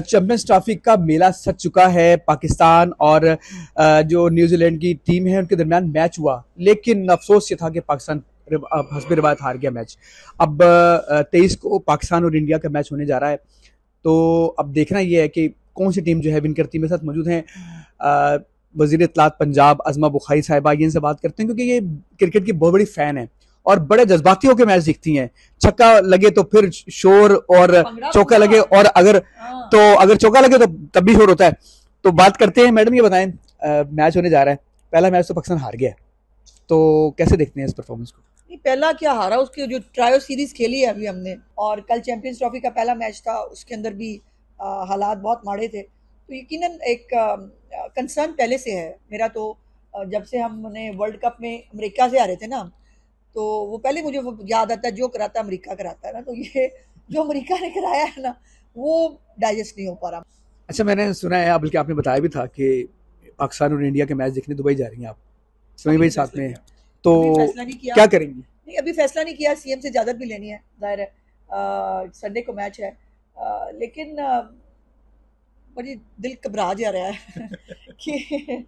Champions trophy का मेला सज चुका है। पाकिस्तान और जो न्यूजीलैंड की टीम है उनके दरमियान मैच हुआ, लेकिन अफसोस ये था कि पाकिस्तान हस्बे रिवायत हार गया मैच। अब 23 को पाकिस्तान और इंडिया का मैच होने जा रहा है, तो अब देखना यह है कि कौन सी टीम जो है विन करती है। मेरे साथ मौजूद हैं वजीर इत्तलात पंजाब अजमा बुखारी साहिबा, ये इनसे बात करते हैं क्योंकि ये क्रिकेट की बहुत बड़ी फैन है और बड़े जज्बाती होकर मैच दिखती हैं। छक्का लगे तो फिर शोर, और चौका लगे, और अगर चौका लगे तो तब भी शोर होता है। तो बात करते हैं, मैडम ये बताएं, मैच होने जा रहा है, पहला मैच तो पाकिस्तान हार गया, तो कैसे देखते हैं इस परफॉर्मेंस को? नहीं, पहला क्या हारा, उसकी जो ट्रायो सीरीज खेली है अभी हमने, और कल चैंपियंस ट्रॉफी का पहला मैच था, उसके अंदर भी हालात बहुत माड़े थे। तो यकीनन एक कंसर्न पहले से है मेरा। तो जब से हमने वर्ल्ड कप में अमेरिका से हारे थे ना, तो वो पहले मुझे वो याद आता है, जो कराता है अमेरिका कराता है ना, तो ये जो अमेरिका ने कराया है ना, वो डाइजेस्ट नहीं हो पा रहा। अच्छा, मैंने सुना है, बल्कि आपने बताया भी था कि पाकिस्तान और इंडिया के मैच देखने दुबई जा रही हैं आप, समी भाई साथ में, तो अभी फैसला नहीं किया। क्या करेंगी? नहीं, अभी फैसला नहीं किया, सीएम से इजाज़त भी लेनी है, ज़ाहिर है। संडे को मैच है, लेकिन बड़ी दिल घबरा जा रहा है कि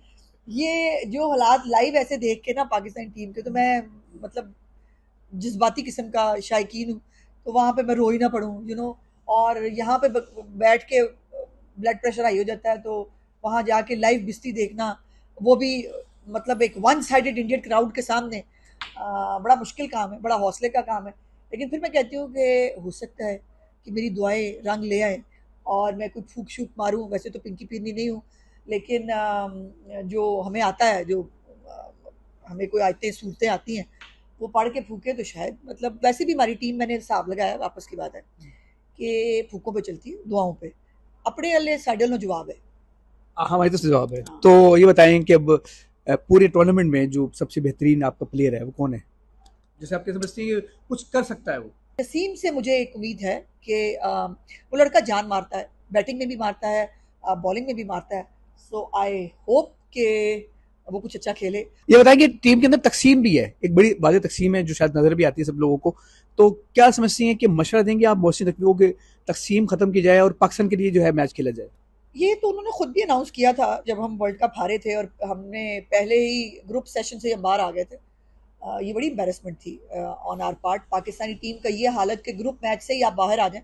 ये जो हालात लाइव ऐसे देख के ना पाकिस्तानी टीम के, तो मैं मतलब जज्बाती किस्म का शायकीन हूँ, तो वहाँ पे मैं रो ही ना पड़ूँ। और यहाँ पे बैठ के ब्लड प्रेशर हाई हो जाता है, तो वहाँ जाके लाइव बिस्ती देखना, वो भी मतलब एक वन साइडेड इंडियन क्राउड के सामने, बड़ा मुश्किल काम है, बड़ा हौसले का काम है। लेकिन फिर मैं कहती हूँ कि हो सकता है कि मेरी दुआएं रंग ले आए और मैं कोई फूक शूक मारूँ। वैसे तो पिंकी पिन्नी नहीं हूँ, लेकिन जो हमें आता है, जो हमें कोई आयतें सूरतें आती हैं, वो पढ़ के फूके तो शायद, मतलब वैसे भी हमारी टीम, मैंने हिसाब लगाया, वापस की बात है कि फूकों पे चलती है, दुआओं पे। अपने अल्ले साढ़े अल्लों जवाब है। हाँ, हमारी तो जवाब है। तो ये बताएं कि अब पूरे टूर्नामेंट में जो सबसे बेहतरीन आपका प्लेयर है वो कौन है, जैसे आपके समझते हैं कि कुछ कर सकता है वो? नसीम से मुझे एक उम्मीद है कि वो लड़का जान मारता है, बैटिंग में भी मारता है, बॉलिंग में भी मारता है। सो आई होप कि वो कुछ अच्छा खेले। ये बताएं कि टीम के अंदर तकसीम भी है, एक बड़ी वाज़ेह तकसीम है जो शायद नजर भी आती है सब लोगों को, तो क्या समझती हैं कि मशवरा देंगे आप मोहसिन नकवी को कि तकसीम खत्म की जाए और पाकिस्तान के लिए जो है मैच खेला जाए? ये तो उन्होंने खुद भी अनाउंस किया था जब हम वर्ल्ड कप हारे थे और हमने पहले ही ग्रुप सेशन से हम बाहर आ गए थे। ये बड़ी एम्बेरसमेंट थी on our part, Pakistani team का ये हालत कि ग्रुप मैच से ही आप बाहर आ जाएं।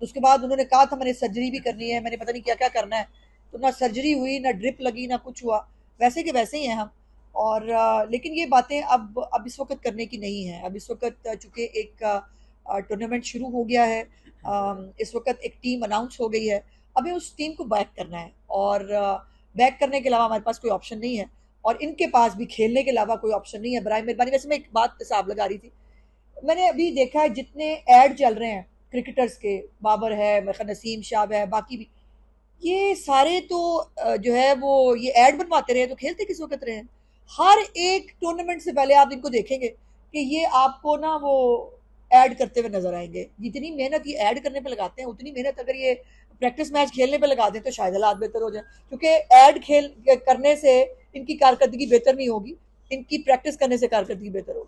उसके बाद उन्होंने कहा था मैंने सर्जरी भी करनी है, मैंने पता नहीं क्या क्या करना है, तो ना सर्जरी हुई, ना ड्रिप लगी, ना कुछ हुआ, वैसे के वैसे ही हैं हम। और लेकिन ये बातें अब इस वक्त करने की नहीं है। अब इस वक्त चूंकि एक टूर्नामेंट शुरू हो गया है, इस वक्त एक टीम अनाउंस हो गई है, हमें उस टीम को बैक करना है, और बैक करने के अलावा हमारे पास कोई ऑप्शन नहीं है, और इनके पास भी खेलने के अलावा कोई ऑप्शन नहीं है। बराए मेहरबानी, वैसे मैं एक बात हिसाब लगा रही थी, मैंने अभी देखा है जितने ऐड चल रहे हैं क्रिकेटर्स के, बाबर है, मेरे ख्याल नसीम शाह है, बाकी भी, ये सारे तो जो है वो ये ऐड बनवाते रहे, तो खेलते किस वक्त रहे हैं? हर एक टूर्नामेंट से पहले आप इनको देखेंगे कि ये आपको ना वो ऐड करते हुए नजर आएंगे। जितनी मेहनत ये ऐड करने पे लगाते हैं, उतनी मेहनत अगर ये प्रैक्टिस मैच खेलने पे लगा दें तो शायद हालात बेहतर हो जाए। क्योंकि ऐड खेल करने से इनकी कारकर्दगी बेहतर नहीं होगी, इनकी प्रैक्टिस करने से कारकर्दगी बेहतर होगी।